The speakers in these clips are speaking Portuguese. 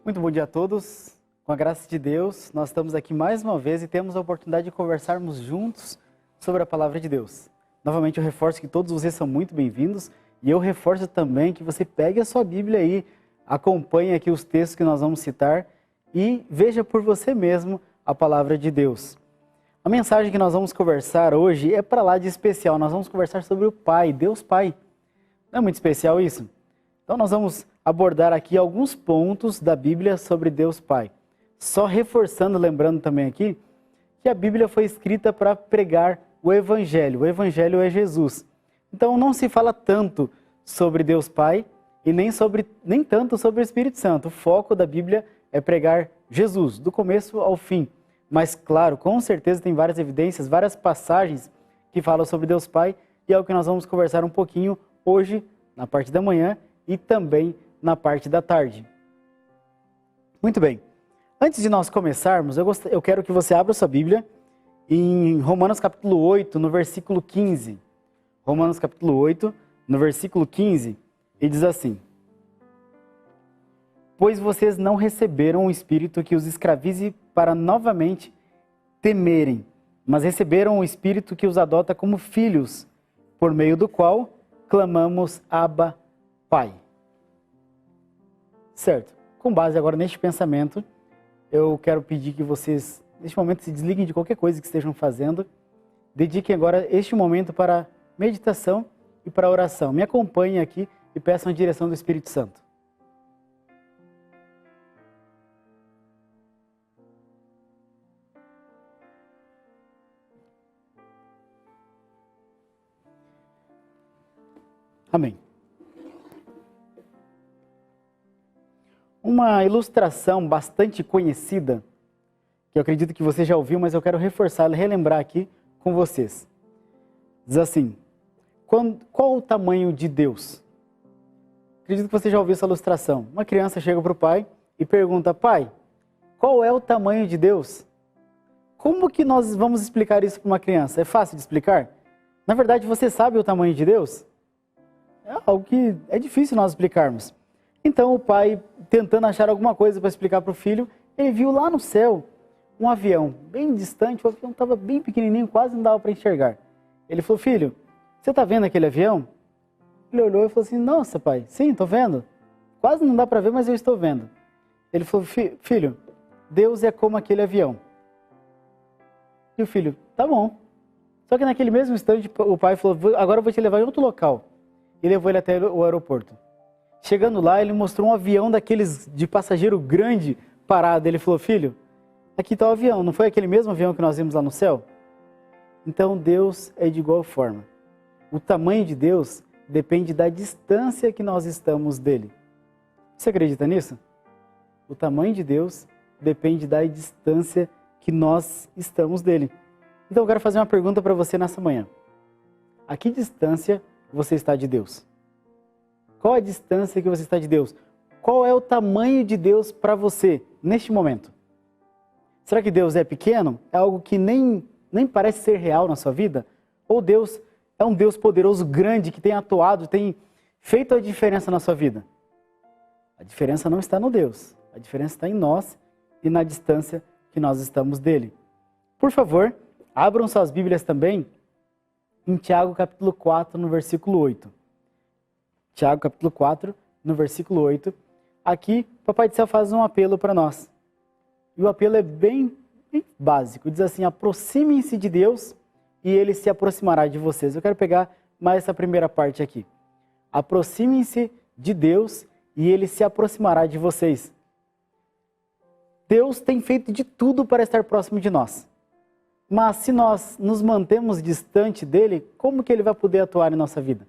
Muito bom dia a todos. Com a graça de Deus, nós estamos aqui mais uma vez e temos a oportunidade de conversarmos juntos sobre a palavra de Deus. Novamente eu reforço que todos vocês são muito bem-vindos e eu reforço também que você pegue a sua Bíblia aí, acompanhe aqui os textos que nós vamos citar e veja por você mesmo a palavra de Deus. A mensagem que nós vamos conversar hoje é para lá de especial. Nós vamos conversar sobre o Pai, Deus Pai. Não é muito especial isso? Então nós vamos abordar aqui alguns pontos da Bíblia sobre Deus Pai. Só reforçando, lembrando também aqui, que a Bíblia foi escrita para pregar o Evangelho é Jesus. Então não se fala tanto sobre Deus Pai e nem tanto sobre o Espírito Santo. O foco da Bíblia é pregar Jesus, do começo ao fim. Mas claro, com certeza tem várias evidências, várias passagens que falam sobre Deus Pai e é o que nós vamos conversar um pouquinho hoje, na parte da manhã e também na parte da tarde. Muito bem. Antes de nós começarmos, eu quero que você abra sua Bíblia em Romanos capítulo 8, no versículo 15. Romanos capítulo 8, no versículo 15, ele diz assim: pois vocês não receberam o Espírito que os escravize para novamente temerem, mas receberam o Espírito que os adota como filhos, por meio do qual clamamos Abba, Pai. Certo. Com base agora neste pensamento, eu quero pedir que vocês, neste momento, se desliguem de qualquer coisa que estejam fazendo. Dediquem agora este momento para meditação e para oração. Me acompanhem aqui e peçam a direção do Espírito Santo. Amém. Uma ilustração bastante conhecida, que eu acredito que você já ouviu, mas eu quero reforçar e relembrar aqui com vocês. Diz assim: qual o tamanho de Deus? Acredito que você já ouviu essa ilustração. Uma criança chega para o pai e pergunta: pai, qual é o tamanho de Deus? Como que nós vamos explicar isso para uma criança? É fácil de explicar? Na verdade, você sabe o tamanho de Deus? É algo que é difícil nós explicarmos. Então o pai, tentando achar alguma coisa para explicar para o filho, ele viu lá no céu um avião bem distante, o avião estava bem pequenininho, quase não dava para enxergar. Ele falou: filho, você está vendo aquele avião? Ele olhou e falou assim: nossa pai, sim, estou vendo. Quase não dá para ver, mas eu estou vendo. Ele falou: filho, Deus é como aquele avião. E o filho: tá bom. Só que naquele mesmo instante o pai falou: agora eu vou te levar em outro local. E levou ele até o aeroporto. Chegando lá, ele mostrou um avião daqueles de passageiro grande parado. Ele falou: filho, aqui está o avião, não foi aquele mesmo avião que nós vimos lá no céu? Então Deus é de igual forma. O tamanho de Deus depende da distância que nós estamos dele. Você acredita nisso? O tamanho de Deus depende da distância que nós estamos dele. Então eu quero fazer uma pergunta para você nessa manhã. A que distância você está de Deus? Qual a distância que você está de Deus? Qual é o tamanho de Deus para você neste momento? Será que Deus é pequeno? É algo que nem parece ser real na sua vida? Ou Deus é um Deus poderoso, grande, que tem atuado, tem feito a diferença na sua vida? A diferença não está no Deus. A diferença está em nós e na distância que nós estamos dele. Por favor, abram suas Bíblias também em Tiago capítulo 4, no versículo 8. Tiago capítulo 4, no versículo 8. Aqui, o Papai do Céu faz um apelo para nós. E o apelo é bem básico. Diz assim: aproximem-se de Deus e Ele se aproximará de vocês. Eu quero pegar mais essa primeira parte aqui. Aproximem-se de Deus e Ele se aproximará de vocês. Deus tem feito de tudo para estar próximo de nós. Mas se nós nos mantemos distante dele, como que Ele vai poder atuar em nossa vida?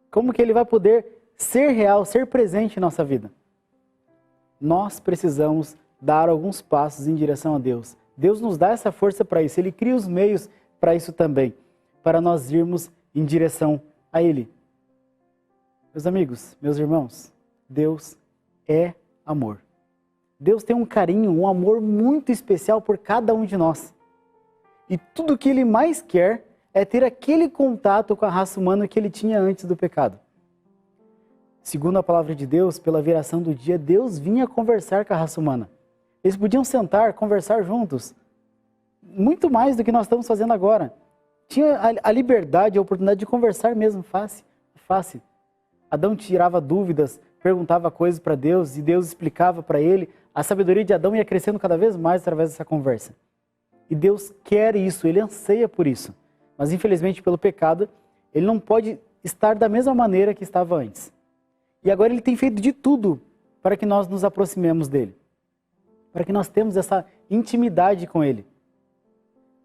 Como que Ele vai poder ser real, ser presente em nossa vida? Nós precisamos dar alguns passos em direção a Deus. Deus nos dá essa força para isso. Ele cria os meios para isso também, para nós irmos em direção a Ele. Meus amigos, meus irmãos, Deus é amor. Deus tem um carinho, um amor muito especial por cada um de nós. E tudo que Ele mais quer é ter aquele contato com a raça humana que Ele tinha antes do pecado. segundo a palavra de Deus, pela viração do dia, Deus vinha conversar com a raça humana. Eles podiam sentar, conversar juntos. Muito mais do que nós estamos fazendo agora. Tinha a liberdade, a oportunidade de conversar mesmo, face a face. Adão tirava dúvidas, perguntava coisas para Deus e Deus explicava para ele. A sabedoria de Adão ia crescendo cada vez mais através dessa conversa. E Deus quer isso, Ele anseia por isso. Mas infelizmente pelo pecado, Ele não pode estar da mesma maneira que estava antes. E agora Ele tem feito de tudo para que nós nos aproximemos dEle. Para que nós tenhamos essa intimidade com Ele.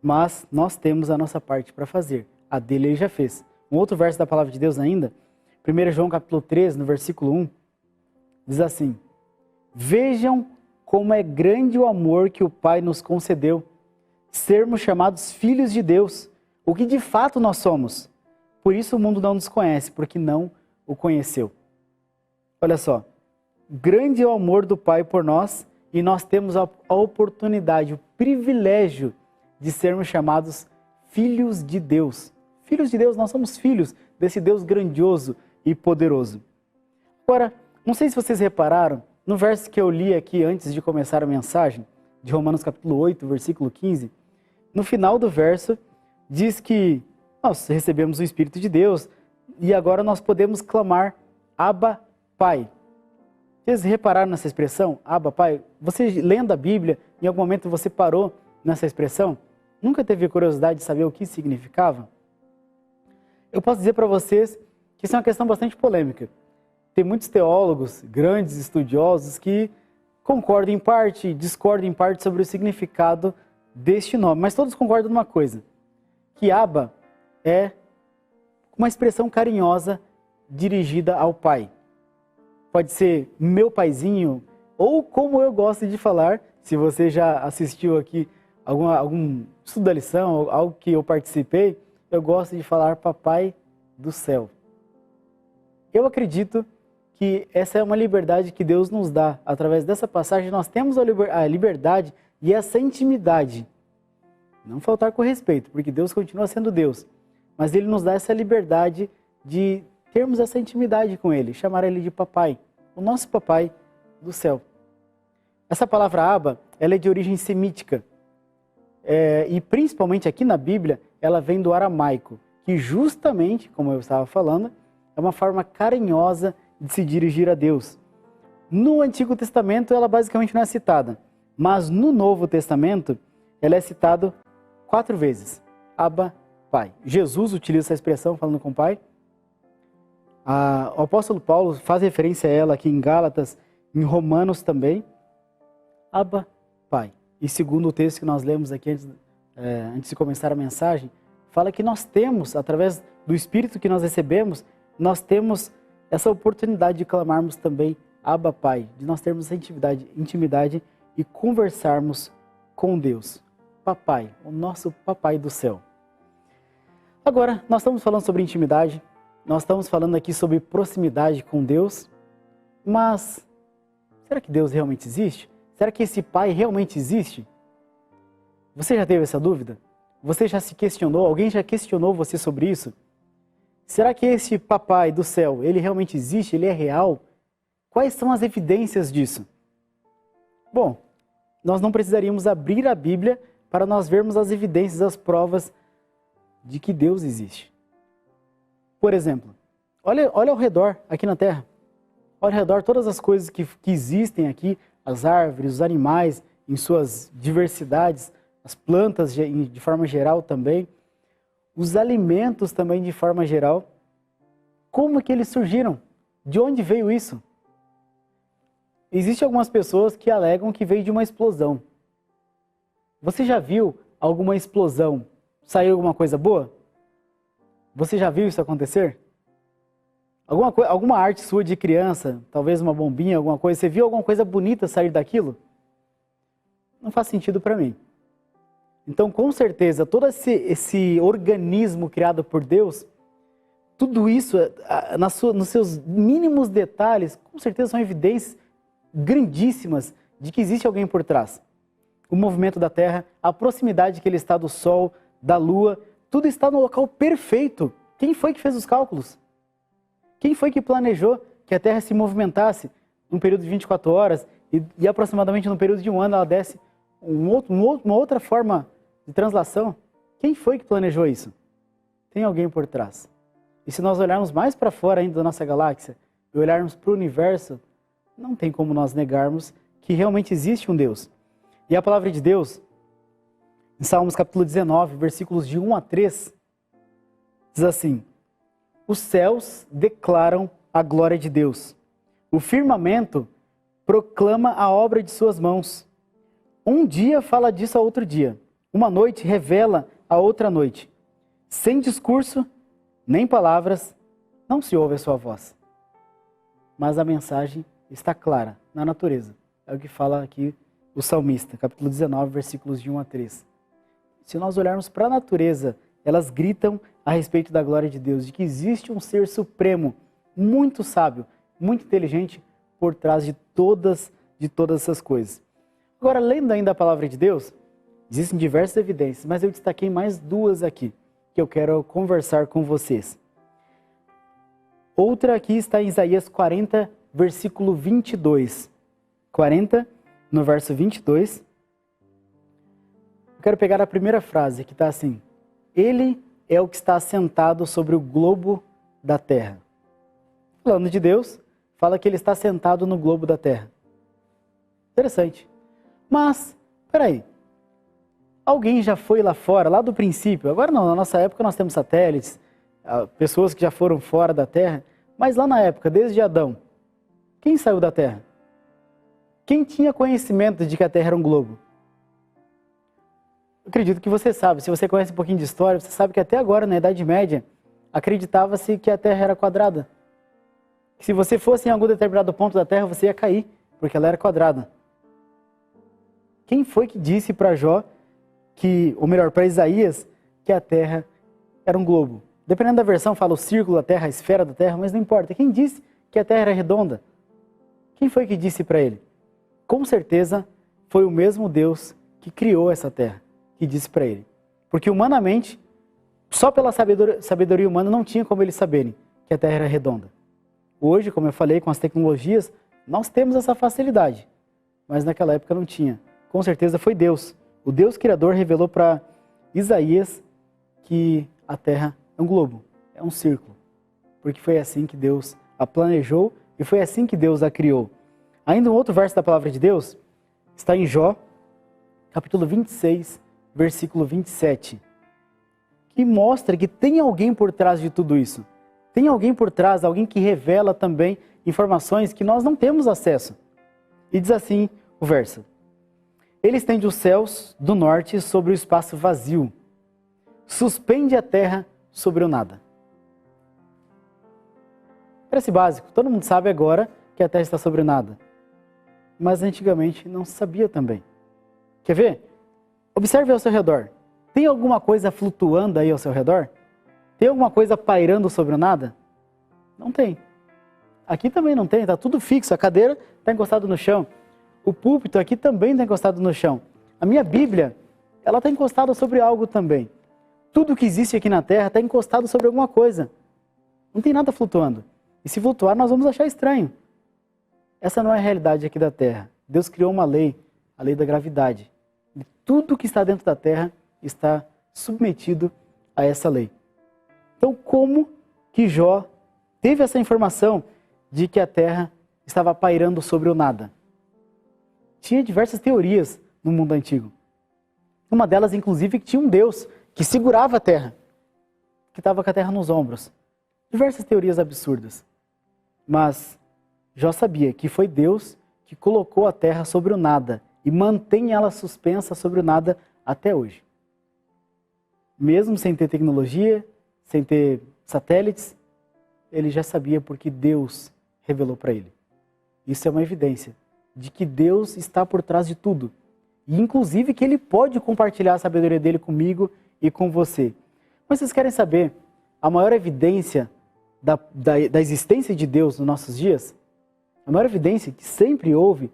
Mas nós temos a nossa parte para fazer. A dele Ele já fez. Um outro verso da palavra de Deus ainda, 1 João capítulo 3, no versículo 1, diz assim: Vejam como é grande o amor que o Pai nos concedeu, sermos chamados filhos de Deus, o que de fato nós somos. Por isso o mundo não nos conhece, porque não o conheceu. Olha só, grande é o amor do Pai por nós, e nós temos a oportunidade, o privilégio de sermos chamados filhos de Deus. Filhos de Deus, nós somos filhos desse Deus grandioso e poderoso. Agora, não sei se vocês repararam, no verso que eu li aqui antes de começar a mensagem, de Romanos capítulo 8, versículo 15, no final do verso, diz que nós recebemos o Espírito de Deus e agora nós podemos clamar Abba, Pai. Vocês repararam nessa expressão, Abba, Pai? Você lendo a Bíblia, em algum momento você parou nessa expressão? Nunca teve curiosidade de saber o que significava? Eu posso dizer para vocês que isso é uma questão bastante polêmica. Tem muitos teólogos, grandes estudiosos, que concordam em parte, discordam em parte sobre o significado deste nome. Mas todos concordam numa coisa, que Abba é uma expressão carinhosa dirigida ao Pai. Pode ser meu paizinho, ou como eu gosto de falar, se você já assistiu aqui algum estudo da lição, algo que eu participei, eu gosto de falar Papai do Céu. Eu acredito que essa é uma liberdade que Deus nos dá. Através dessa passagem nós temos a liberdade e essa intimidade. Não faltar com respeito, porque Deus continua sendo Deus. Mas Ele nos dá essa liberdade de termos essa intimidade com Ele, chamar Ele de Papai, o nosso Papai do céu. Essa palavra Abba, ela é de origem semítica. E principalmente aqui na Bíblia, ela vem do aramaico, que justamente, como eu estava falando, é uma forma carinhosa de se dirigir a Deus. No Antigo Testamento, ela basicamente não é citada, mas no Novo Testamento, ela é citada 4 vezes. Abba, Pai. Jesus utiliza essa expressão falando com o Pai. O apóstolo Paulo faz referência a ela aqui em Gálatas, em Romanos também. Abba, Pai. E segundo o texto que nós lemos aqui antes de começar a mensagem, fala que nós temos, através do Espírito que nós recebemos, nós temos essa oportunidade de clamarmos também Abba, Pai, de nós termos essa intimidade e conversarmos com Deus. Papai, o nosso Papai do céu. Agora, nós estamos falando sobre intimidade, nós estamos falando aqui sobre proximidade com Deus, mas será que Deus realmente existe? Será que esse Pai realmente existe? Você já teve essa dúvida? Você já se questionou? Alguém já questionou você sobre isso? Será que esse Papai do céu, ele realmente existe? Ele é real? Quais são as evidências disso? Bom, nós não precisaríamos abrir a Bíblia para nós vermos as evidências, as provas de que Deus existe. Por exemplo, olha ao redor, aqui na Terra. Olha ao redor todas as coisas que existem aqui, as árvores, os animais, em suas diversidades, as plantas de forma geral também, os alimentos também de forma geral. Como que eles surgiram? De onde veio isso? Existem algumas pessoas que alegam que veio de uma explosão. Você já viu alguma explosão? Saiu alguma coisa boa? Você já viu isso acontecer? Alguma arte sua de criança, talvez uma bombinha, alguma coisa, você viu alguma coisa bonita sair daquilo? Não faz sentido para mim. Então, com certeza, todo esse organismo criado por Deus, tudo isso, nos seus mínimos detalhes, com certeza são evidências grandíssimas de que existe alguém por trás. O movimento da Terra, a proximidade que ele está do Sol, da Lua, tudo está no local perfeito. Quem foi que fez os cálculos? Quem foi que planejou? que a Terra se movimentasse num período de 24 horas e aproximadamente num período de um ano ela desse uma outra forma de translação? Quem foi que planejou isso? Tem alguém por trás. E se nós olharmos mais para fora ainda da nossa galáxia e olharmos para o universo, não tem como nós negarmos que realmente existe um Deus. E a palavra de Deus, em Salmos capítulo 19, versículos de 1 a 3, diz assim: os céus declaram a glória de Deus. O firmamento proclama a obra de suas mãos. Um dia fala disso a outro dia. Uma noite revela a outra noite. Sem discurso, nem palavras, não se ouve a sua voz. Mas a mensagem está clara na natureza. É o que fala aqui o salmista, capítulo 19, versículos de 1 a 3. Se nós olharmos para a natureza, elas gritam a respeito da glória de Deus, de que existe um ser supremo, muito sábio, muito inteligente, por trás de todas essas coisas. Agora, lendo ainda a palavra de Deus, existem diversas evidências, mas eu destaquei mais duas aqui, que eu quero conversar com vocês. Outra aqui está em Isaías 40, versículo 22. 40, no verso 22. Eu quero pegar a primeira frase, que está assim: Ele é o que está assentado sobre o globo da terra. Falando de Deus, fala que Ele está sentado no globo da terra. Interessante. Mas, peraí, alguém já foi lá fora, lá do princípio? Agora não, na nossa época nós temos satélites, pessoas que já foram fora da terra, mas lá na época, desde Adão, quem saiu da terra? Quem tinha conhecimento de que a terra era um globo? Eu acredito que você sabe, se você conhece um pouquinho de história, você sabe que até agora, na Idade Média, acreditava-se que a terra era quadrada. Que se você fosse em algum determinado ponto da terra, você ia cair, porque ela era quadrada. Quem foi que disse para Jó, ou melhor, para Isaías, que a terra era um globo? Dependendo da versão, fala o círculo da terra, a esfera da terra, mas não importa. Quem disse que a terra era redonda? Quem foi que disse para ele? Com certeza foi o mesmo Deus que criou essa terra, que disse para ele. Porque humanamente, só pela sabedoria humana não tinha como eles saberem que a terra era redonda. Hoje, como eu falei, com as tecnologias, nós temos essa facilidade, mas naquela época não tinha. Com certeza foi Deus. O Deus Criador revelou para Isaías que a terra é um globo, é um círculo, porque foi assim que Deus a planejou e foi assim que Deus a criou. Ainda um outro verso da palavra de Deus está em Jó, capítulo 26, versículo 27, que mostra que tem alguém por trás de tudo isso. Tem alguém por trás, alguém que revela também informações que nós não temos acesso. E diz assim o verso: Ele estende os céus do norte sobre o espaço vazio, suspende a terra sobre o nada. Parece básico, todo mundo sabe agora que a terra está sobre o nada. Mas antigamente não se sabia também. Quer ver? Observe ao seu redor. Tem alguma coisa flutuando aí ao seu redor? Tem alguma coisa pairando sobre o nada? Não tem. Aqui também não tem, está tudo fixo. A cadeira está encostada no chão. O púlpito aqui também está encostado no chão. A minha Bíblia, ela está encostada sobre algo também. Tudo que existe aqui na Terra está encostado sobre alguma coisa. Não tem nada flutuando. E se flutuar, nós vamos achar estranho. Essa não é a realidade aqui da Terra. Deus criou uma lei, a lei da gravidade. E tudo que está dentro da Terra está submetido a essa lei. Então, como que Jó teve essa informação de que a Terra estava pairando sobre o nada? Tinha diversas teorias no mundo antigo. Uma delas, inclusive, que tinha um Deus que segurava a Terra, que estava com a Terra nos ombros. Diversas teorias absurdas. Mas Jó sabia que foi Deus que colocou a Terra sobre o nada e mantém ela suspensa sobre o nada até hoje. Mesmo sem ter tecnologia, sem ter satélites, ele já sabia porque Deus revelou para ele. Isso é uma evidência de que Deus está por trás de tudo. E inclusive que Ele pode compartilhar a sabedoria dele comigo e com você. Mas vocês querem saber a maior evidência da existência de Deus nos nossos dias? A maior evidência que sempre houve,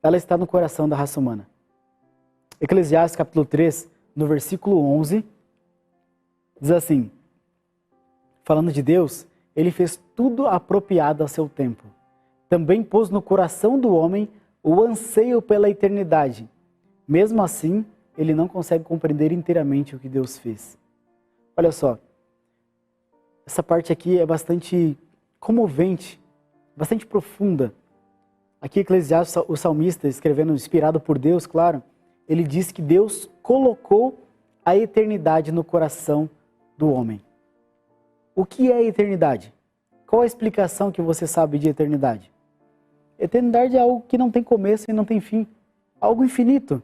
ela está no coração da raça humana. Eclesiastes capítulo 3, no versículo 11, diz assim, falando de Deus, ele fez tudo apropriado a seu tempo. Também pôs no coração do homem o anseio pela eternidade. Mesmo assim, ele não consegue compreender inteiramente o que Deus fez. Olha só, essa parte aqui é bastante comovente, bastante profunda. Aqui, Eclesiastes, o salmista, escrevendo inspirado por Deus, claro, ele diz que Deus colocou a eternidade no coração do homem. O que é eternidade? Qual a explicação que você sabe de eternidade? Eternidade é algo que não tem começo e não tem fim, algo infinito.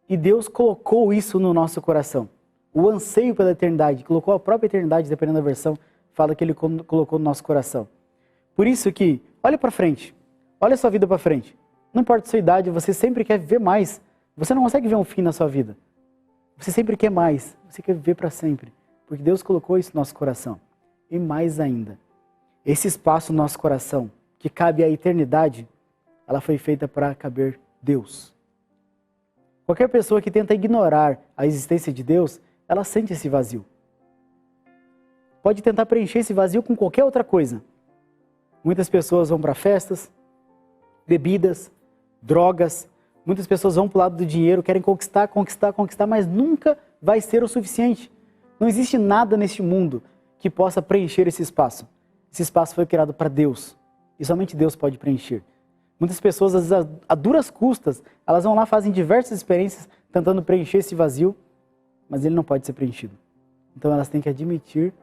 E Deus colocou isso no nosso coração. O anseio pela eternidade, colocou a própria eternidade, dependendo da versão, fala que ele colocou no nosso coração. Por isso que, olha para frente, olha a sua vida para frente. Não importa a sua idade, você sempre quer viver mais. Você não consegue ver um fim na sua vida. Você sempre quer mais, você quer viver para sempre. Porque Deus colocou isso no nosso coração. E mais ainda, esse espaço no nosso coração, que cabe à eternidade, ela foi feita para caber Deus. Qualquer pessoa que tenta ignorar a existência de Deus, ela sente esse vazio. Pode tentar preencher esse vazio com qualquer outra coisa. Muitas pessoas vão para festas, bebidas, drogas. Muitas pessoas vão para o lado do dinheiro, querem conquistar, mas nunca vai ser o suficiente. Não existe nada neste mundo que possa preencher esse espaço. Esse espaço foi criado para Deus. E somente Deus pode preencher. Muitas pessoas, às vezes, a duras custas, elas vão lá, fazem diversas experiências tentando preencher esse vazio, mas ele não pode ser preenchido. Então elas têm que admitir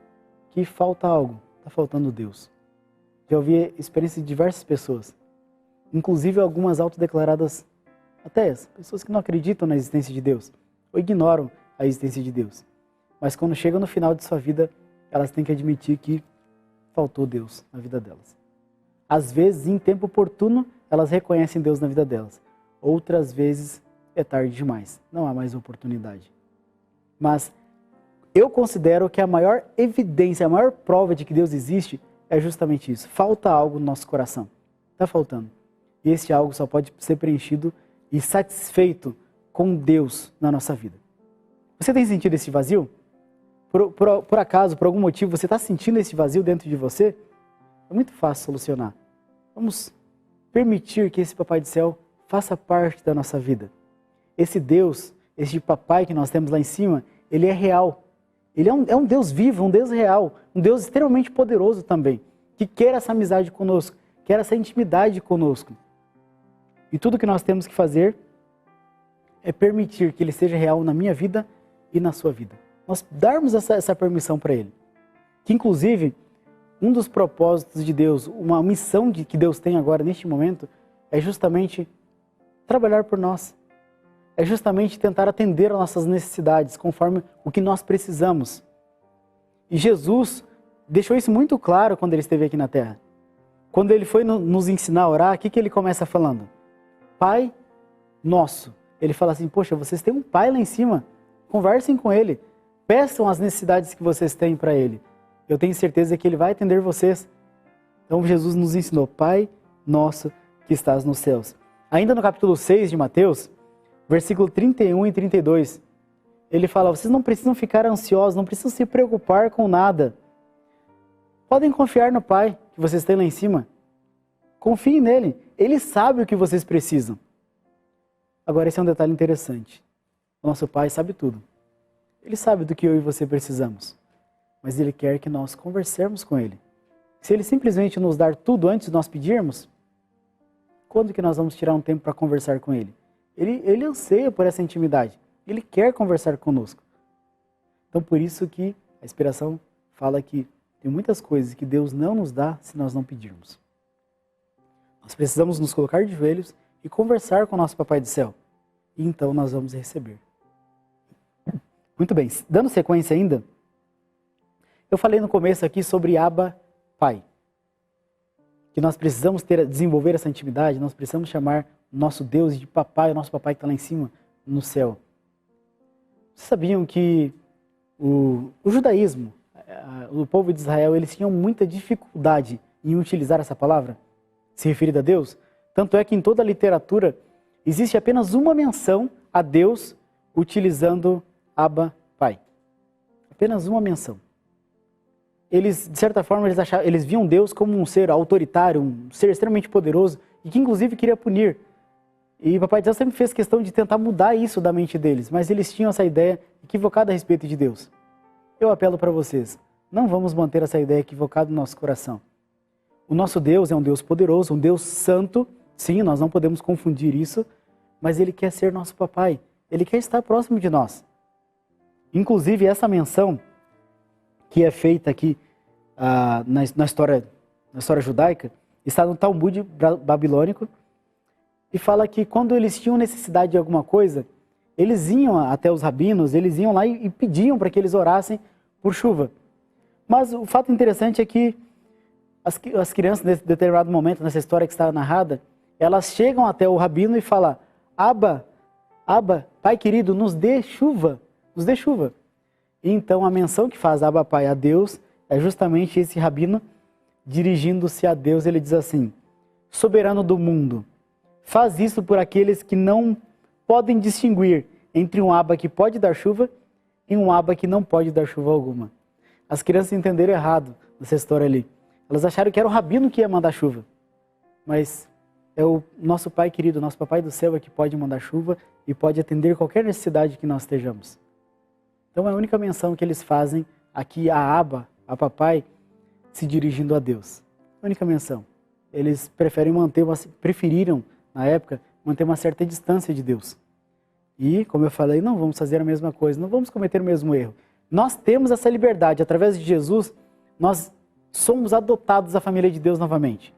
que falta algo, está faltando Deus. Já ouvi experiências de diversas pessoas, inclusive algumas autodeclaradas ateias, pessoas que não acreditam na existência de Deus, ou ignoram a existência de Deus. Mas quando chegam no final de sua vida, elas têm que admitir que faltou Deus na vida delas. Às vezes, em tempo oportuno, elas reconhecem Deus na vida delas. Outras vezes, é tarde demais. Não há mais oportunidade. Mas eu considero que a maior evidência, a maior prova de que Deus existe é justamente isso. Falta algo no nosso coração. Está faltando. E esse algo só pode ser preenchido e satisfeito com Deus na nossa vida. Você tem sentido esse vazio? Por acaso, por algum motivo, você está sentindo esse vazio dentro de você? É muito fácil solucionar. Vamos permitir que esse Papai do Céu faça parte da nossa vida. Esse Deus, esse Papai que nós temos lá em cima, ele é real. Ele é um Deus vivo, um Deus real, um Deus extremamente poderoso também, que quer essa amizade conosco, quer essa intimidade conosco. E tudo que nós temos que fazer é permitir que ele seja real na minha vida e na sua vida. Nós darmos essa permissão para ele. Que inclusive, um dos propósitos de Deus, uma missão que Deus tem agora neste momento, é justamente trabalhar por nós. É justamente tentar atender às nossas necessidades, conforme o que nós precisamos. E Jesus deixou isso muito claro quando ele esteve aqui na Terra. Quando ele foi nos ensinar a orar, o que ele começa falando? Pai nosso. Ele fala assim, poxa, vocês têm um pai lá em cima, conversem com ele, peçam as necessidades que vocês têm para ele. Eu tenho certeza que ele vai atender vocês. Então Jesus nos ensinou, Pai nosso que estás nos céus. Ainda no capítulo 6 de Mateus, versículo 31 e 32, ele fala, vocês não precisam ficar ansiosos, não precisam se preocupar com nada. Podem confiar no Pai que vocês têm lá em cima. Confiem nele, ele sabe o que vocês precisam. Agora esse é um detalhe interessante. O nosso Pai sabe tudo. Ele sabe do que eu e você precisamos. Mas ele quer que nós conversemos com ele. Se ele simplesmente nos dar tudo antes de nós pedirmos, quando que nós vamos tirar um tempo para conversar com ele? Ele anseia por essa intimidade. Ele quer conversar conosco. Então por isso que a inspiração fala que tem muitas coisas que Deus não nos dá se nós não pedirmos. Nós precisamos nos colocar de joelhos e conversar com o nosso Papai do Céu. E então nós vamos receber. Muito bem, dando sequência ainda, eu falei no começo aqui sobre Abba, Pai. Que nós precisamos desenvolver essa intimidade, nós precisamos chamar nosso Deus de Papai, o nosso Papai que está lá em cima, no céu. Vocês sabiam que o judaísmo, o povo de Israel, eles tinham muita dificuldade em utilizar essa palavra, se referir a Deus? Tanto é que em toda a literatura existe apenas uma menção a Deus utilizando Abba, Pai. Apenas uma menção. eles, de certa forma, eles viam Deus como um ser autoritário, um ser extremamente poderoso e que inclusive queria punir. E Papai do Céu sempre fez questão de tentar mudar isso da mente deles, mas eles tinham essa ideia equivocada a respeito de Deus. Eu apelo para vocês, não vamos manter essa ideia equivocada no nosso coração. O nosso Deus é um Deus poderoso, um Deus santo, sim, nós não podemos confundir isso, mas Ele quer ser nosso papai, Ele quer estar próximo de nós. Inclusive, essa menção que é feita aqui na história judaica, está no Talmud babilônico, e fala que quando eles tinham necessidade de alguma coisa, eles iam até os rabinos, eles iam lá e pediam para que eles orassem por chuva. Mas o fato interessante é que as crianças, nesse determinado momento, nessa história que está narrada, elas chegam até o rabino e falam: Abba, Pai querido, nos dê chuva, nos dê chuva. E então a menção que faz Abba Pai a Deus é justamente esse rabino dirigindo-se a Deus. Ele diz assim: soberano do mundo, faz isso por aqueles que não podem distinguir entre um Abba que pode dar chuva e um Abba que não pode dar chuva alguma. As crianças entenderam errado nessa história ali. Elas acharam que era o rabino que ia mandar chuva. Mas é o nosso Pai querido, nosso Papai do Céu é que pode mandar chuva e pode atender qualquer necessidade que nós estejamos. Então é a única menção que eles fazem aqui a Abba, a Papai, se dirigindo a Deus. A única menção. Eles preferiram, na época, manter uma certa distância de Deus. E, como eu falei, não vamos fazer a mesma coisa, não vamos cometer o mesmo erro. Nós temos essa liberdade, através de Jesus, nós somos adotados à família de Deus novamente.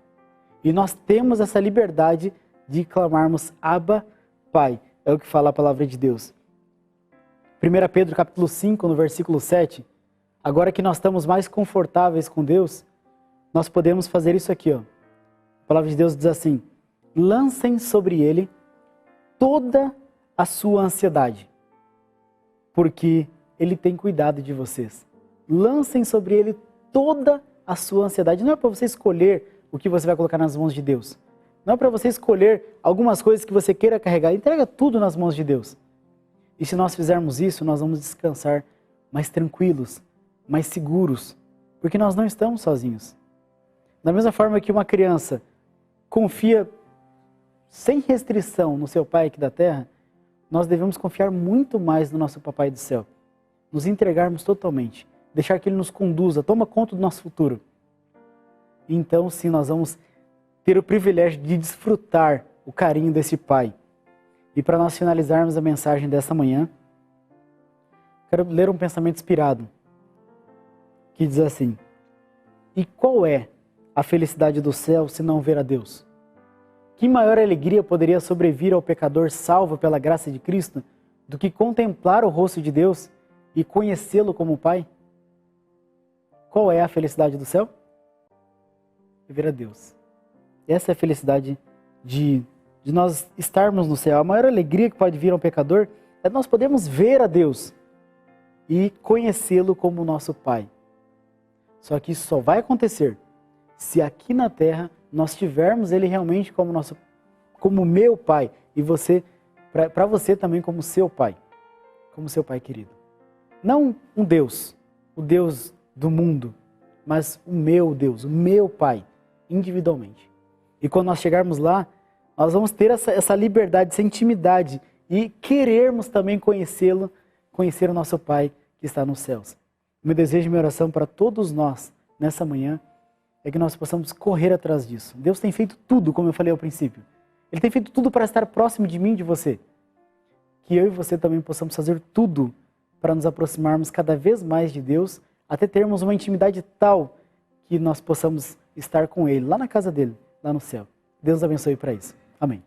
E nós temos essa liberdade de clamarmos Abba, Pai. É o que fala a palavra de Deus. 1 Pedro capítulo 5, no versículo 7, agora que nós estamos mais confortáveis com Deus, nós podemos fazer isso aqui, ó. A palavra de Deus diz assim: lancem sobre Ele toda a sua ansiedade, porque Ele tem cuidado de vocês. Lancem sobre Ele toda a sua ansiedade. Não é para você escolher o que você vai colocar nas mãos de Deus. Não é para você escolher algumas coisas que você queira carregar. Entrega tudo nas mãos de Deus. E se nós fizermos isso, nós vamos descansar mais tranquilos, mais seguros, porque nós não estamos sozinhos. Da mesma forma que uma criança confia sem restrição no seu Pai aqui da terra, nós devemos confiar muito mais no nosso Papai do céu. Nos entregarmos totalmente, deixar que Ele nos conduza, toma conta do nosso futuro. Então, sim, nós vamos ter o privilégio de desfrutar o carinho desse Pai. E para nós finalizarmos a mensagem dessa manhã, quero ler um pensamento inspirado, que diz assim: e qual é a felicidade do céu se não ver a Deus? Que maior alegria poderia sobrevir ao pecador salvo pela graça de Cristo do que contemplar o rosto de Deus e conhecê-lo como Pai? Qual é a felicidade do céu? Ver a Deus. Essa é a felicidade de nós estarmos no céu. A maior alegria que pode vir ao pecador é nós podermos ver a Deus e conhecê-lo como nosso Pai. Só que isso só vai acontecer se aqui na terra nós tivermos Ele realmente como meu Pai, e para você também como seu Pai querido. Não um Deus, o Deus do mundo, mas o meu Deus, o meu Pai, individualmente. E quando nós chegarmos lá, nós vamos ter essa liberdade, essa intimidade e querermos também conhecê-lo, conhecer o nosso Pai que está nos céus. Meu desejo e minha oração para todos nós nessa manhã é que nós possamos correr atrás disso. Deus tem feito tudo, como eu falei ao princípio. Ele tem feito tudo para estar próximo de mim e de você. Que eu e você também possamos fazer tudo para nos aproximarmos cada vez mais de Deus, até termos uma intimidade tal que nós possamos estar com Ele, lá na casa dele, lá no céu. Deus abençoe para isso. Amém.